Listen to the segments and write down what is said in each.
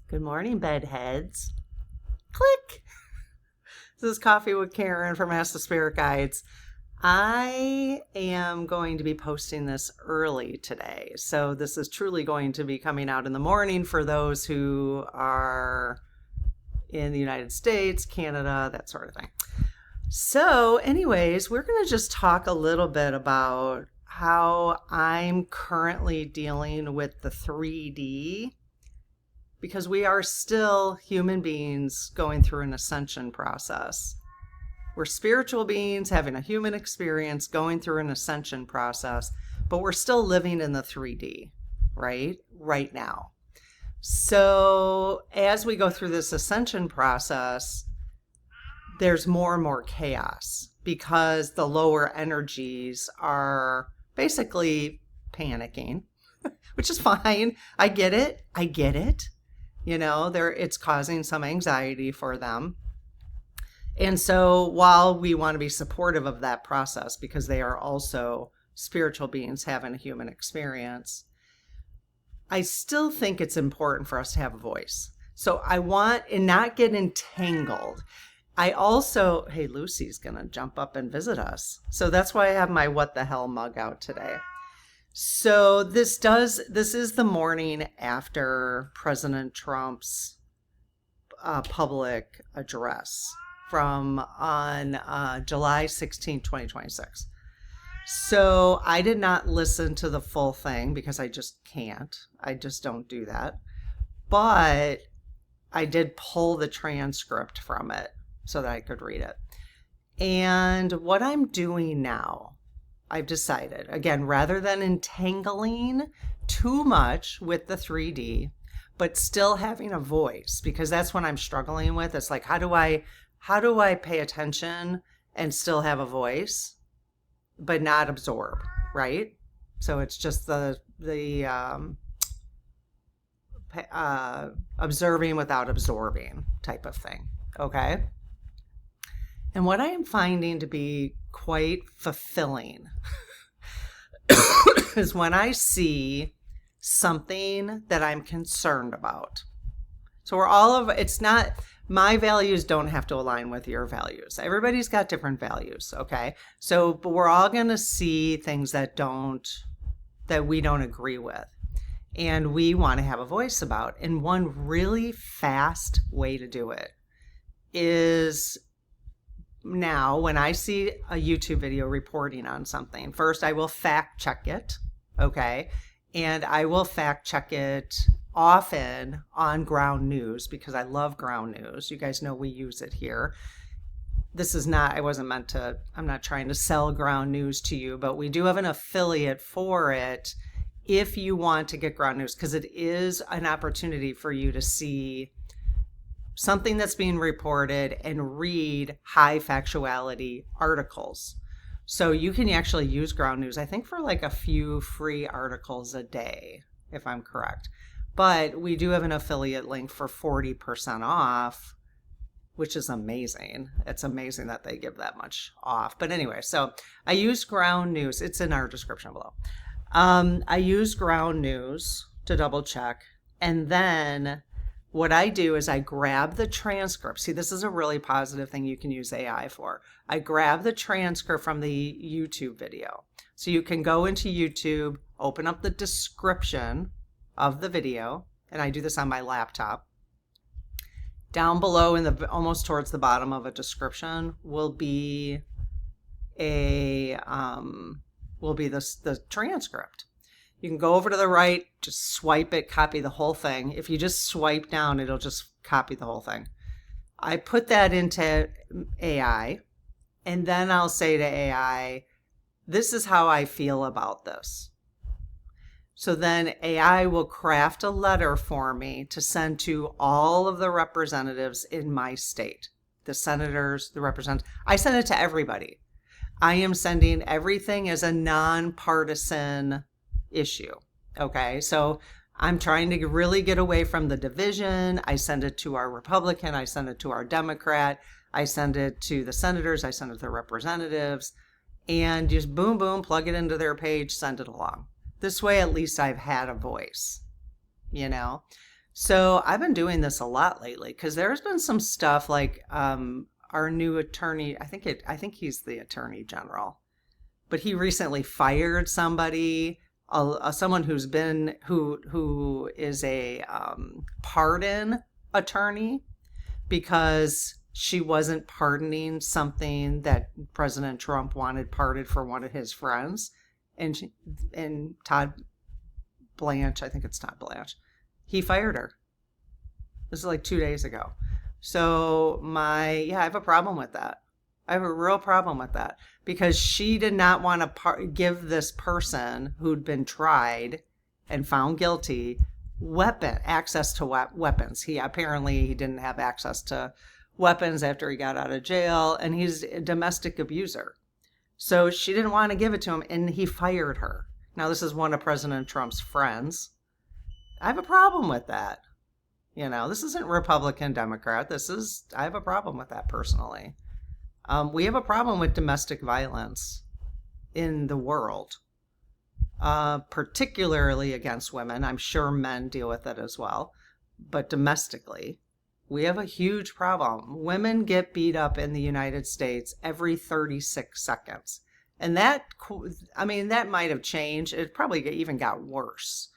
Good morning, bedheads. Click. This is Coffee with Karen from Ask the Spirit Guides. I am going to be posting this early today. So this is truly going to be coming out in the morning for those who are in the United States, Canada, that sort of thing. So anyways, we're going to just talk a little bit about how I'm currently dealing with the 3D, because we are still human beings going through an ascension process. We're spiritual beings having a human experience going through an ascension process, but we're still living in the 3D, right now. So as we go through this ascension process, there's more and more chaos because the lower energies are basically panicking, which is fine. I get it. You know, it's causing some anxiety for them. And so while we want to be supportive of that process because they are also spiritual beings having a human experience, I still think it's important for us to have a voice. So I want and not get entangled. I also, hey, Lucy's going to jump up and visit us. So that's why I have my What the Hell mug out today. So this is the morning after President Trump's public address from on July 16, 2026. So I did not listen to the full thing because I just can't. I just don't do that. But I did pull the transcript from it so that I could read it. And what I'm doing now, I've decided, again, rather than entangling too much with the 3D, but still having a voice, because that's what I'm struggling with. It's like, how do I pay attention and still have a voice, but not absorb, right? So it's just the observing without absorbing type of thing, okay? And what I am finding to be quite fulfilling is when I see something that I'm concerned about. So it's not, my values don't have to align with your values. Everybody's got different values, okay? So, but we're all going to see things that we don't agree with. And we want to have a voice about. And one really fast way to do it is, now, when I see a YouTube video reporting on something, first I will fact check it, okay? And I will fact check it often on ground news because I love ground news. You guys know we use it here. I'm not trying to sell ground news to you, but we do have an affiliate for it if you want to get ground news, because it is an opportunity for you to see something that's being reported and read high factuality articles. So you can actually use ground news, I think, for like a few free articles a day, if I'm correct. But we do have an affiliate link for 40% off, which is amazing. It's amazing that they give that much off. But anyway, so I use ground news. It's in our description below. I use ground news to double check. And then what I do is I grab the transcript. See, this is a really positive thing you can use AI for. I grab the transcript from the YouTube video. So you can go into YouTube, open up the description of the video, and I do this on my laptop. Down below, almost towards the bottom of a description, will be the transcript. You can go over to the right, just swipe it, copy the whole thing. If you just swipe down, it'll just copy the whole thing. I put that into AI, and then I'll say to AI, this is how I feel about this. So then AI will craft a letter for me to send to all of the representatives in my state, the senators, the representatives. I send it to everybody. I am sending everything as a nonpartisan issue. Okay, so I'm trying to really get away from the division. I send it to our Republican, I send it to our Democrat, I send it to the senators, I send it to the representatives, and just boom, boom, plug it into their page, send it along. This way, at least I've had a voice, you know? So I've been doing this a lot lately because there's been some stuff like our new attorney. I think he's the attorney general, but he recently fired somebody, someone who is a pardon attorney because she wasn't pardoning something that President Trump wanted pardoned for one of his friends, and Todd Blanche, I think it's Todd Blanche, he fired her. This is like 2 days ago. So I have a problem with that. I have a real problem with that because she did not want to give this person who'd been tried and found guilty access to weapons. He didn't have access to weapons after he got out of jail, and he's a domestic abuser. So she didn't want to give it to him, and he fired her. Now, this is one of President Trump's friends. I have a problem with that. This isn't Republican, Democrat. I have a problem with that personally. We have a problem with domestic violence in the world, particularly against women. I'm sure men deal with it as well. But domestically, we have a huge problem. Women get beat up in the United States every 36 seconds. And that might have changed. It probably even got worse.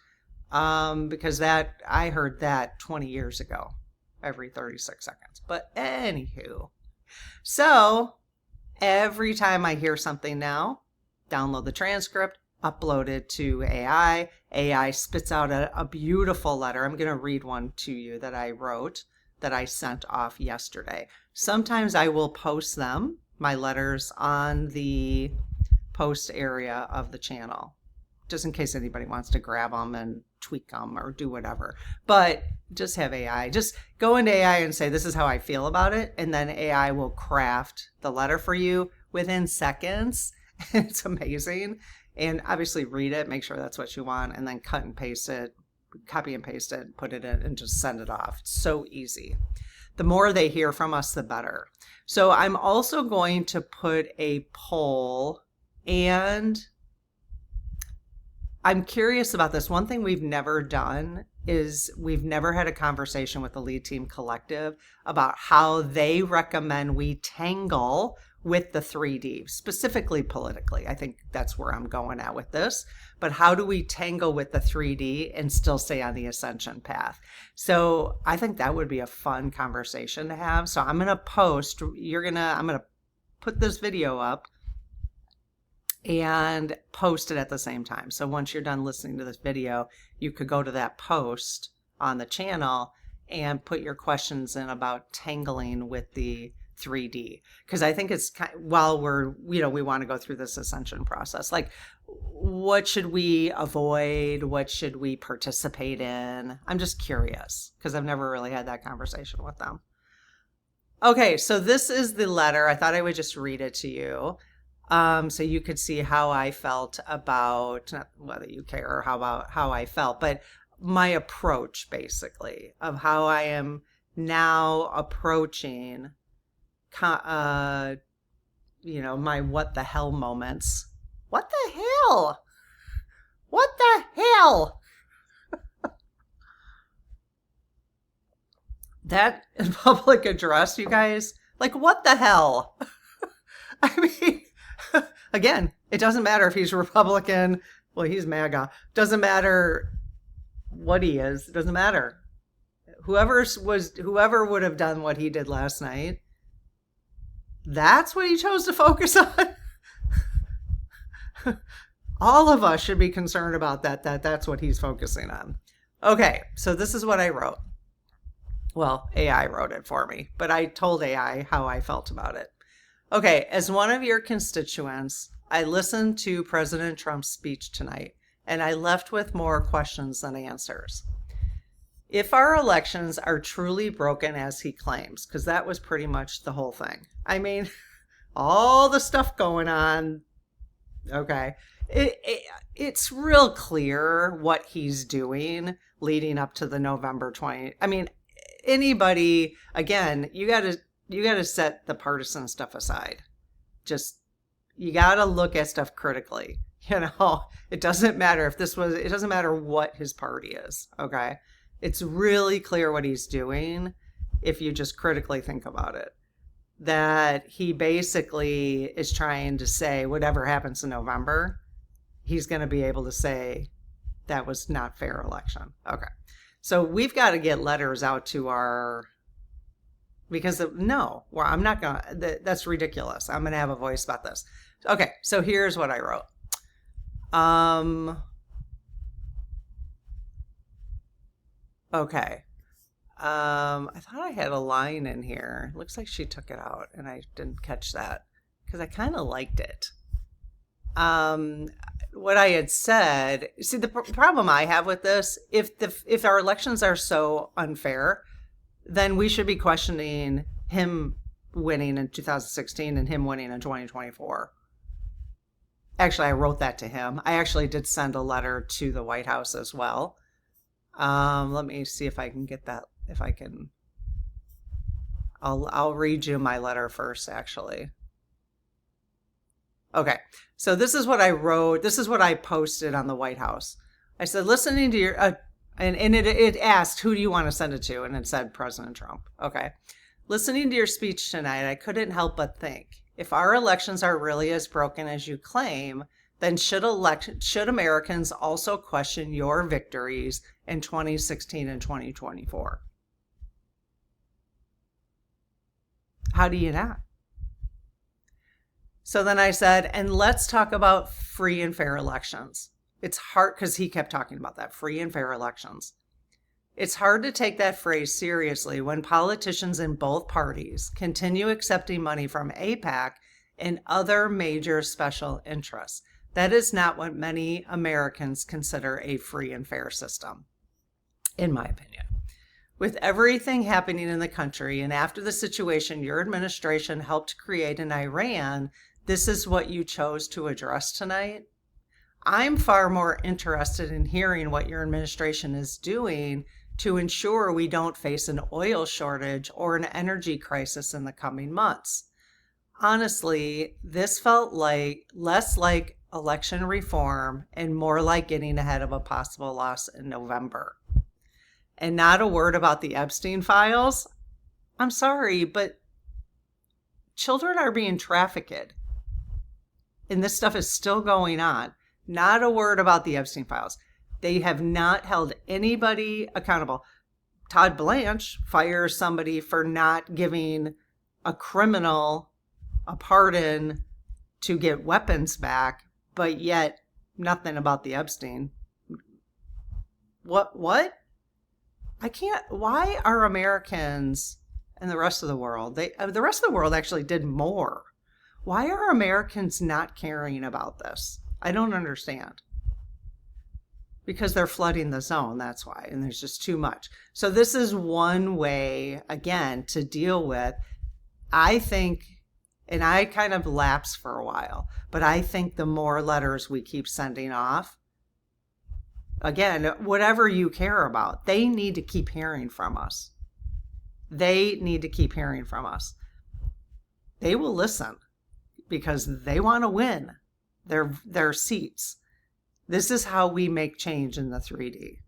Because I heard that 20 years ago, every 36 seconds. But anywho, so every time I hear something now, download the transcript, upload it to AI. AI spits out a beautiful letter. I'm going to read one to you that I wrote that I sent off yesterday. Sometimes I will post my letters, on the post area of the channel, just in case anybody wants to grab them and tweak them or do whatever. But just have AI. Just go into AI and say, this is how I feel about it. And then AI will craft the letter for you within seconds. It's amazing. And obviously read it, make sure that's what you want, and then cut and paste it, copy and paste it, put it in, and just send it off. It's so easy. The more they hear from us, the better. So I'm also going to put a poll, and I'm curious about this. One thing we've never done is we've never had a conversation with the Lead Team Collective about how they recommend we tangle with the 3D, specifically politically. I think that's where I'm going at with this. But how do we tangle with the 3D and still stay on the Ascension path? So I think that would be a fun conversation to have. So I'm going to I'm going to put this video up and post it at the same time. So once you're done listening to this video, you could go to that post on the channel and put your questions in about tangling with the 3D. Because I think it's while we want to go through this ascension process, like what should we avoid? What should we participate in? I'm just curious because I've never really had that conversation with them. Okay, so this is the letter. I thought I would just read it to you. So you could see how I felt about, not whether you care or how I felt, but my approach basically of how I am now approaching, my what the hell moments. What the hell? What the hell? That public address, you guys, like what the hell? I mean, again, it doesn't matter if he's Republican. Well, he's MAGA. Doesn't matter what he is. It doesn't matter. Whoever would have done what he did last night, that's what he chose to focus on. All of us should be concerned about that's what he's focusing on. Okay, so this is what I wrote. Well, AI wrote it for me, but I told AI how I felt about it. Okay, as one of your constituents, I listened to President Trump's speech tonight, and I left with more questions than answers. If our elections are truly broken as he claims, because that was pretty much the whole thing. I mean, all the stuff going on, okay, it's real clear what he's doing leading up to the November 20. I mean, anybody, again, you got to set the partisan stuff aside. Just, you got to look at stuff critically. It doesn't matter it doesn't matter what his party is. Okay. It's really clear what he's doing if you just critically think about it. That he basically is trying to say whatever happens in November, he's going to be able to say that was not fair election. Okay. So we've got to get letters out to our, because no, well, I'm not going to, that's ridiculous. I'm going to have a voice about this. Okay. So here's what I wrote. Okay. I thought I had a line in here. Looks like she took it out and I didn't catch that because I kind of liked it. What I had said, see, the problem I have with this, if our elections are so unfair, then we should be questioning him winning in 2016 and him winning in 2024. Actually, I wrote that to him. I actually did send a letter to the White House as well. Let me see if I can get that. If I can, I'll read you my letter first, actually. Okay, so this is what I wrote. This is what I posted on the White House. I said, listening to your, and it asked, who do you want to send it to? And it said President Trump. Okay. Listening to your speech tonight, I couldn't help but think, if our elections are really as broken as you claim, then should Americans also question your victories in 2016 and 2024? How do you not? So then I said, and let's talk about free and fair elections. It's hard because he kept talking about that, free and fair elections. It's hard to take that phrase seriously when politicians in both parties continue accepting money from AIPAC and other major special interests. That is not what many Americans consider a free and fair system, in my opinion. With everything happening in the country and after the situation your administration helped create in Iran, this is what you chose to address tonight? I'm far more interested in hearing what your administration is doing to ensure we don't face an oil shortage or an energy crisis in the coming months. Honestly, this felt like less like election reform and more like getting ahead of a possible loss in November. And not a word about the Epstein files. I'm sorry, but children are being trafficked. And this stuff is still going on. Not a word about the Epstein files. They have not held anybody accountable. Todd Blanche fires somebody for not giving a criminal a pardon to get weapons back, but yet nothing about the Epstein. What? I can't. Why are Americans and the rest of the world, the rest of the world actually did more. Why are Americans not caring about this? I don't understand. Because they're flooding the zone, that's why. And there's just too much. So this is one way, again, to deal with, I think, and I kind of lapsed for a while, but I think the more letters we keep sending off, again, whatever you care about, they need to keep hearing from us. They need to keep hearing from us. They will listen because they want to win their seats. This is how we make change in the 3D.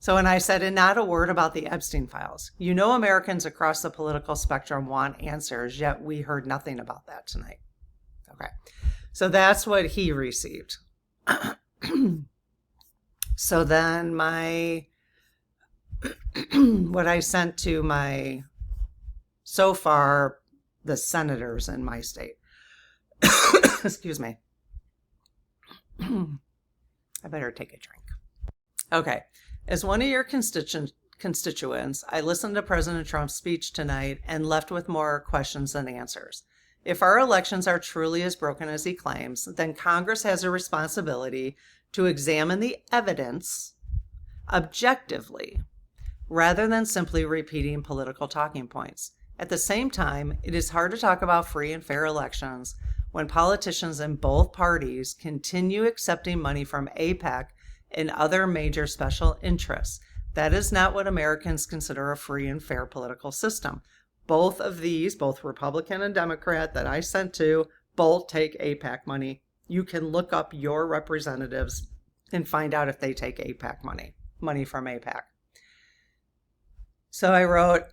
So, and I said, and not a word about the Epstein files. You know, Americans across the political spectrum want answers, yet we heard nothing about that tonight. Okay. So that's what he received. So then what I sent to so far, the senators in my state. Excuse me. I better take a drink. Okay. As one of your constituents, I listened to President Trump's speech tonight and left with more questions than answers. If our elections are truly as broken as he claims, then Congress has a responsibility to examine the evidence objectively, rather than simply repeating political talking points. At the same time, it is hard to talk about free and fair elections when politicians in both parties continue accepting money from AIPAC and other major special interests. That is not what Americans consider a free and fair political system. Both of these, both Republican and Democrat that I sent to, both take AIPAC money. You can look up your representatives and find out if they take AIPAC money from AIPAC. So I wrote,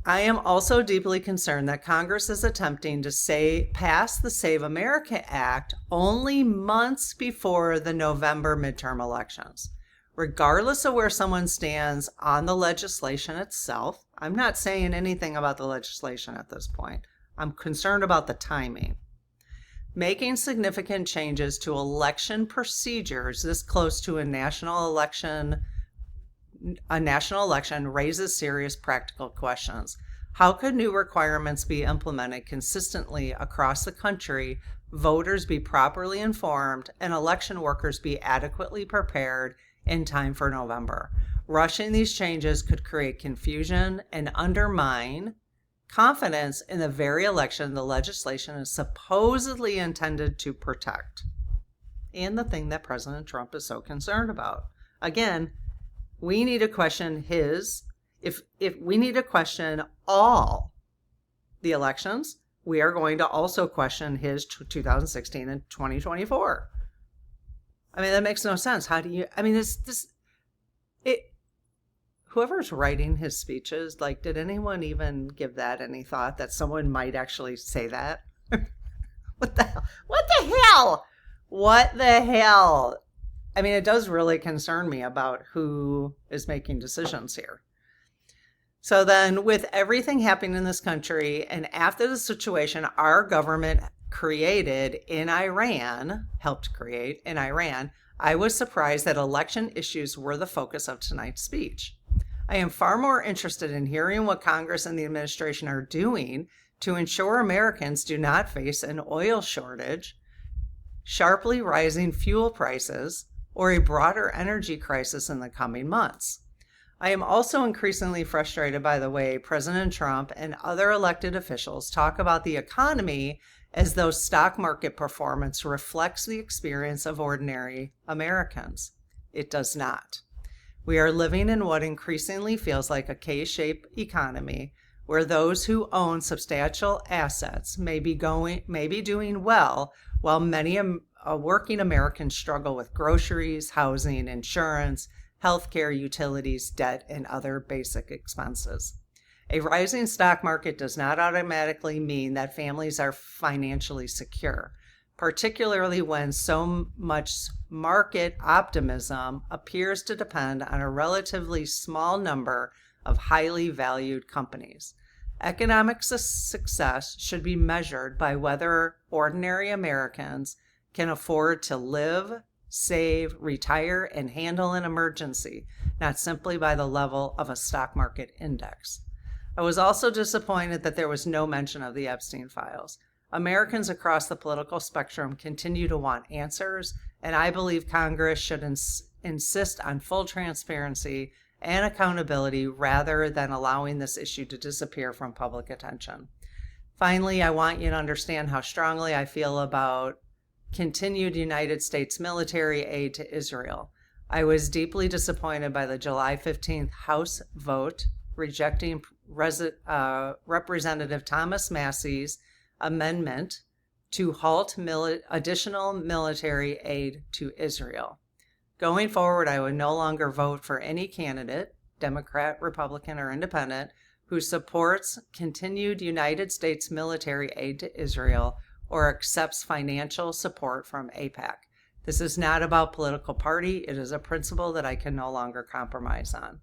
I am also deeply concerned that Congress is attempting to pass the Save America Act only months before the November midterm elections. Regardless of where someone stands on the legislation itself, I'm not saying anything about the legislation at this point. I'm concerned about the timing. Making significant changes to election procedures this close to a national election raises serious practical questions. How could new requirements be implemented consistently across the country, voters be properly informed, and election workers be adequately prepared in time for November? Rushing these changes could create confusion and undermine confidence in the very election the legislation is supposedly intended to protect, and the thing that President Trump is so concerned about. Again, we need to question if we need to question all the elections, we are going to also question his 2016 and 2024. I mean, that makes no sense. How do you, I mean, whoever's writing his speeches, like, did anyone even give that any thought that someone might actually say that? What the hell? What the hell? What the hell? I mean, it does really concern me about who is making decisions here. So then, with everything happening in this country, and after the situation our government helped create in Iran, I was surprised that election issues were the focus of tonight's speech. I am far more interested in hearing what Congress and the administration are doing to ensure Americans do not face an oil shortage, sharply rising fuel prices, or a broader energy crisis in the coming months. I am also increasingly frustrated by the way President Trump and other elected officials talk about the economy as though stock market performance reflects the experience of ordinary Americans. It does not. We are living in what increasingly feels like a K-shaped economy where those who own substantial assets may be doing well, while many working Americans struggle with groceries, housing, insurance, healthcare, utilities, debt, and other basic expenses. A rising stock market does not automatically mean that families are financially secure, particularly when so much market optimism appears to depend on a relatively small number of highly valued companies. Economic success should be measured by whether ordinary Americans can afford to live, save, retire, and handle an emergency, not simply by the level of a stock market index. I was also disappointed that there was no mention of the Epstein files. Americans across the political spectrum continue to want answers, and I believe Congress should insist on full transparency and accountability rather than allowing this issue to disappear from public attention. Finally, I want you to understand how strongly I feel about continued United States military aid to Israel. I was deeply disappointed by the July 15th House vote rejecting Representative Thomas Massey's amendment to halt additional military aid to Israel. Going forward, I would no longer vote for any candidate, Democrat, Republican, or Independent, who supports continued United States military aid to Israel or accepts financial support from AIPAC. This is not about political party. It is a principle that I can no longer compromise on.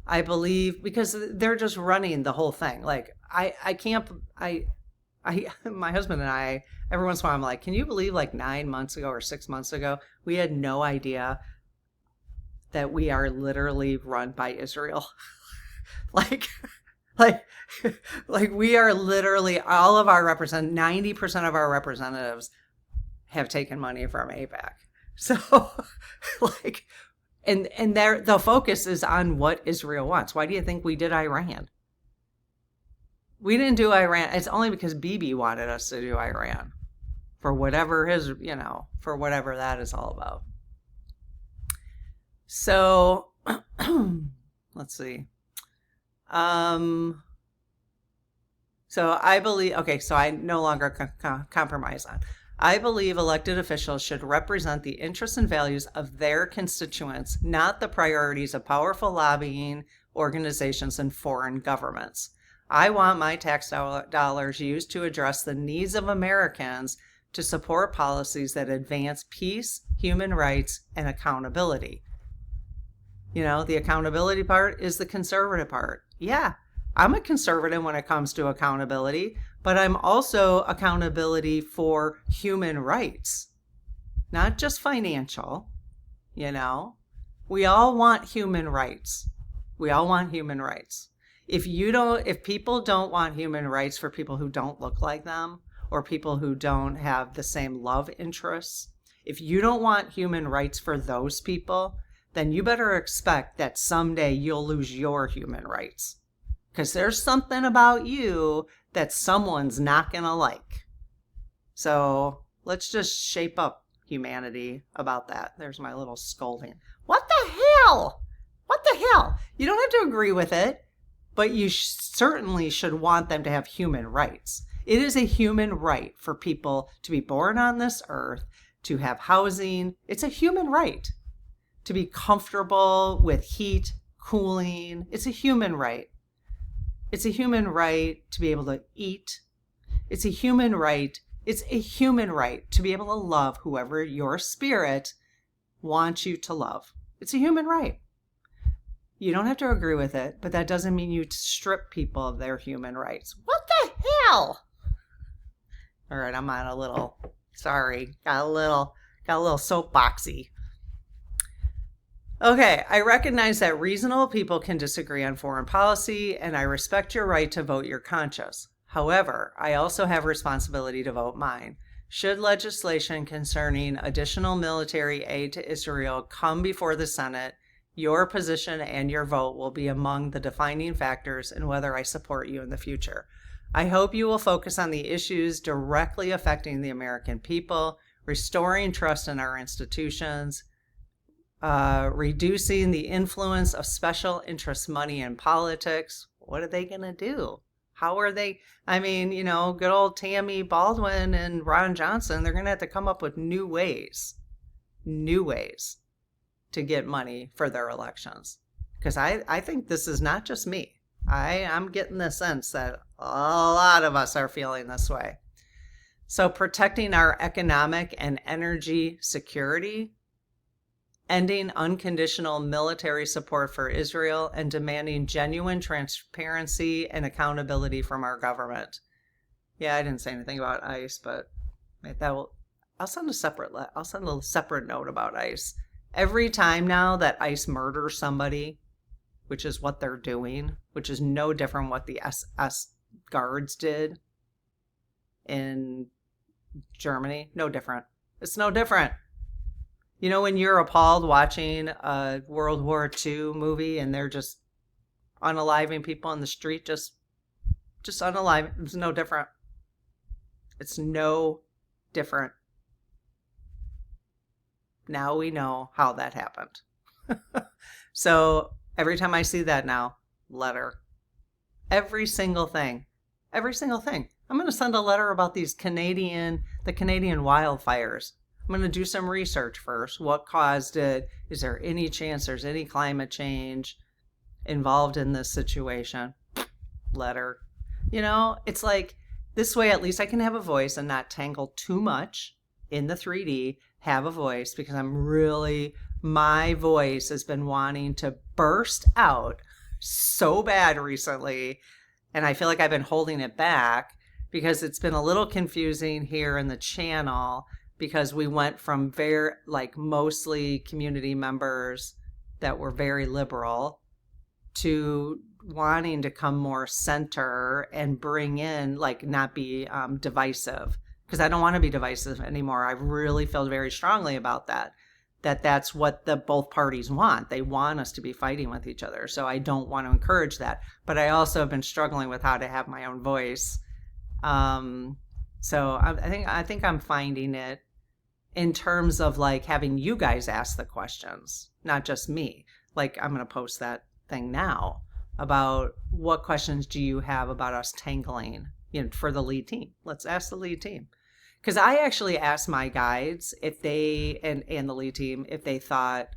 I believe, because they're just running the whole thing. Like, my husband and I, every once in a while, I'm like, can you believe like 9 months ago or 6 months ago, we had no idea that we are literally run by Israel? like we are literally, all of our 90% of our representatives have taken money from AIPAC. So like, and the focus is on what Israel wants. Why do you think we did Iran? We didn't do Iran. It's only because Bibi wanted us to do Iran for whatever for whatever that is all about. So let's see. So I believe, so I no longer compromise on. I believe elected officials should represent the interests and values of their constituents, not the priorities of powerful lobbying organizations, and foreign governments. I want my tax dollars used to address the needs of Americans to support policies that advance peace, human rights, and accountability. You know, the accountability part is the conservative part. Yeah, I'm a conservative when it comes to accountability, but I'm also accountability for human rights, not just financial. You know, we all want human rights. We all want human rights. If people don't want human rights for people who don't look like them or people who don't have the same love interests, if you don't want human rights for those people, then you better expect that someday you'll lose your human rights. Because there's something about you that someone's not going to like. So let's just shape up humanity about that. There's my little scolding. What the hell? What the hell? You don't have to agree with it, but you certainly should want them to have human rights. It is a human right for people to be born on this earth, to have housing. It's a human right to be comfortable with heat, cooling. It's a human right. It's a human right to be able to eat. It's a human right. It's a human right to be able to love whoever your spirit wants you to love. It's a human right. You don't have to agree with it, but that doesn't mean you strip people of their human rights. What the hell? All right, I'm on a little, sorry, got a little soapboxy. Okay, I recognize that reasonable people can disagree on foreign policy, and I respect your right to vote your conscience. However, I also have responsibility to vote mine. Should legislation concerning additional military aid to Israel come before the Senate, your position and your vote will be among the defining factors in whether I support you in the future. I hope you will focus on the issues directly affecting the American people, restoring trust in our institutions, reducing the influence of special interest money in politics. What are they going to do? How are they? I mean, you know, good old Tammy Baldwin and Ron Johnson, they're going to have to come up with new ways to get money for their elections. Because I think this is not just me. I'm getting the sense that a lot of us are feeling this way. So protecting our economic and energy security, ending unconditional military support for Israel, and demanding genuine transparency and accountability from our government. Yeah, I didn't say anything about ICE, but I'll send a separate note about ICE. Every time now that ICE murders somebody, which is what they're doing, which is no different what the SS guards did in Germany, no different. It's no different. You know, when you're appalled watching a World War II movie and they're just unaliving people in the street, just unalive. It's no different. It's no different. Now we know how that happened. So every time I see that now, letter. Every single thing. I'm going to send a letter about the Canadian wildfires. I'm going to do some research first. What caused it? Is there any chance there's any climate change involved in this situation? Letter. You know, it's like this way at least I can have a voice and not tangle too much in the 3D, have a voice, because my voice has been wanting to burst out so bad recently. And I feel like I've been holding it back because it's been a little confusing here in the channel, because we went from mostly community members that were very liberal to wanting to come more center and bring in, not be divisive, because I don't want to be divisive anymore. I really feel very strongly about that's what both parties want. They want us to be fighting with each other. So I don't want to encourage that. But I also have been struggling with how to have my own voice. So I think I'm finding it in terms of having you guys ask the questions, not just me. I'm going to post that thing now about what questions do you have about us tangling, for the lead team. Let's ask the lead team. Because I actually asked my guides if they, and the lead team, if they thought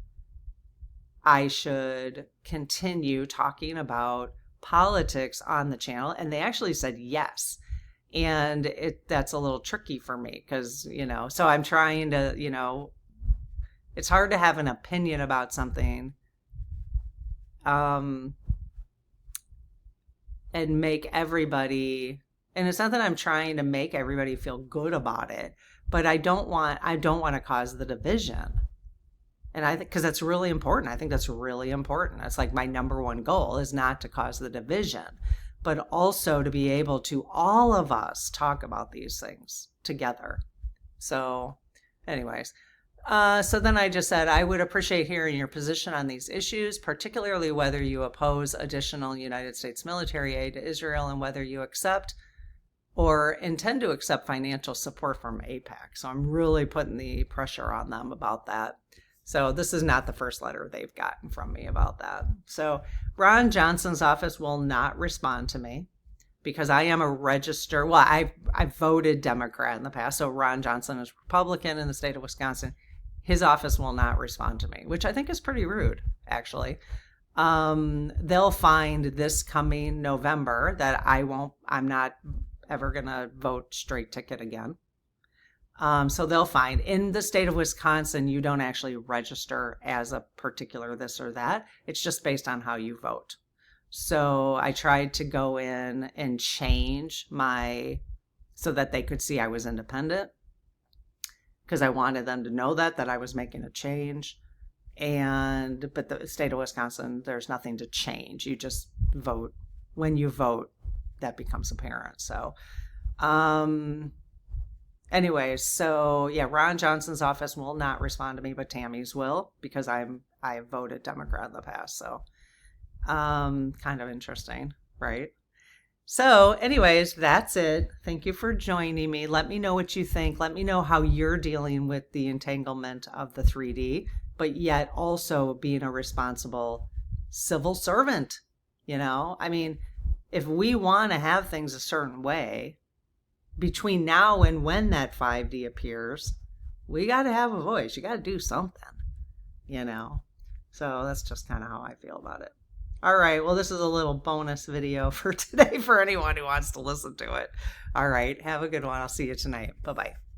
I should continue talking about politics on the channel. And they actually said yes. And that's a little tricky for me because, so I'm trying to, it's hard to have an opinion about something and make everybody, and it's not that I'm trying to make everybody feel good about it, but I don't want to cause the division. And I think, because that's really important. I think that's really important. It's like my number one goal is not to cause the division, but also to be able to, all of us, talk about these things together. So anyways, so then I just said, I would appreciate hearing your position on these issues, particularly whether you oppose additional United States military aid to Israel and whether you accept or intend to accept financial support from AIPAC. So I'm really putting the pressure on them about that. So this is not the first letter they've gotten from me about that. So Ron Johnson's office will not respond to me because I am a registered, well, I voted Democrat in the past. So Ron Johnson is Republican in the state of Wisconsin. His office will not respond to me, which I think is pretty rude, actually. They'll find this coming November that I'm not ever going to vote straight ticket again. So they'll find in the state of Wisconsin, you don't actually register as a particular this or that. It's just based on how you vote. So I tried to go in and change so that they could see I was independent, because I wanted them to know that I was making a change. But the state of Wisconsin, there's nothing to change. You just vote. When you vote, that becomes apparent. So, anyways, so yeah, Ron Johnson's office will not respond to me, but Tammy's will, because I voted Democrat in the past. So, kind of interesting, right? So anyways, that's it. Thank you for joining me. Let me know what you think. Let me know how you're dealing with the entanglement of the 3D, but yet also being a responsible civil servant. I mean, if we want to have things a certain way, between now and when that 5D appears, we got to have a voice. You got to do something, So that's just kind of how I feel about it. All right. Well, this is a little bonus video for today for anyone who wants to listen to it. All right. Have a good one. I'll see you tonight. Bye-bye.